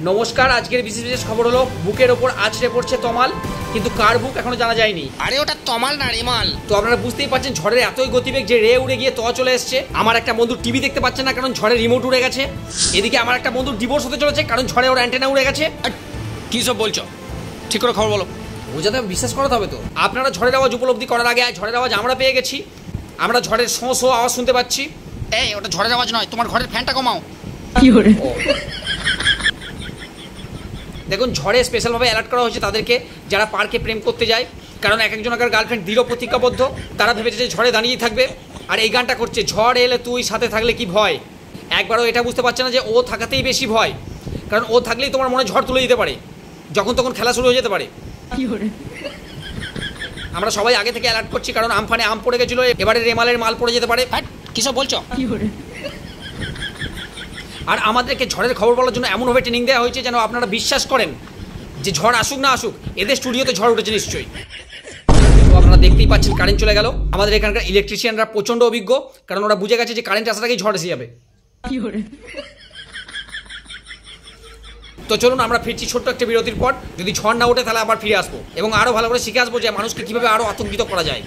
নমস্কার, আজকের বিশেষ খবর হলো বুকের ওপর আছড়ে পড়ছে তমাল, কিন্তু কার বুক এখনো জানা যায়নি। আরে ওটা তমাল না রেমাল। তো আপনারা বুঝতেই পারছেন ঝড়ের এতই গতিবেগ যে রে উড়ে গিয়ে চলে এসছে। আমার একটা বন্ধু টিভি দেখতে পাচ্ছে না কারণ ঝড়ের রিমোট উড়ে গেছে। এদিকে আমার একটা বন্ধু ডিভোর্স হতে চলেছে কারণ ঝড়ে ওর অ্যান্টেনা উড়ে গেছে। কি সব বলছো? ঠিক করে খবর বলো। বোঝাতে বিশ্বাস করাতে হবে তো। আপনারা ঝড়ের আওয়াজ উপলব্ধি করার আগে ঝড়ের আওয়াজ আমরা পেয়ে গেছি। আমরা ঝড়ের শো আওয়াজ শুনতে পাচ্ছি। এই ওটা ঝড়ের আওয়াজ নয়, তোমার ঘরের ফ্যানটা কমাও। দেখুন, ঝড়ে স্পেশালভাবে অ্যালার্ট করা হয়েছে তাদেরকে যারা পার্কে প্রেম করতে যায়, কারণ এক একজনের গার্লফ্রেন্ড দৃঢ় প্রতিজ্ঞাবদ্ধ। তারা ভেবেছে যে ঝড়ে দাঁড়িয়েই থাকবে আর এই গানটা করছে, ঝড় এলে তুই সাথে থাকলে কি ভয়। একবারও এটা বুঝতে পারছে না যে ও থাকাতেই বেশি ভয়, কারণ ও থাকলেই তোমার মনে ঝড় তুলে দিতে পারে, যখন তখন খেলা শুরু হয়ে যেতে পারে। আমরা সবাই আগে থেকে অ্যালার্ট করছি কারণ আমফানে আম পড়ে গেছিলো, এবারে রেমালের মাল পড়ে যেতে পারে। কি সব বলছো? আর আমাদেরকে ঝড়ের খবর বলার জন্য এমনভাবে ট্রেনিং দেওয়া হয়েছে যেন আপনারা বিশ্বাস করেন যে ঝড় আসুক না আসুক এদের স্টুডিওতে ঝড় উঠেছে নিশ্চয়ই। তো আপনারা দেখতেই পাচ্ছেন কারেন্ট চলে গেল। আমাদের এখানকার ইলেকট্রিশিয়ানরা প্রচণ্ড অভিজ্ঞ, কারণ ওরা বুঝে গেছে যে কারেন্ট আসার আগেই ঝড় এসে যাবে। তো চলুন আমরা ফিরছি ছোট্ট একটা বিরতির পর। যদি ঝড় না ওঠে তাহলে আবার ফিরে আসবো এবং আরো ভালো করে শিখে আসবো যে মানুষকে কিভাবে আরো আতঙ্কিত করা যায়।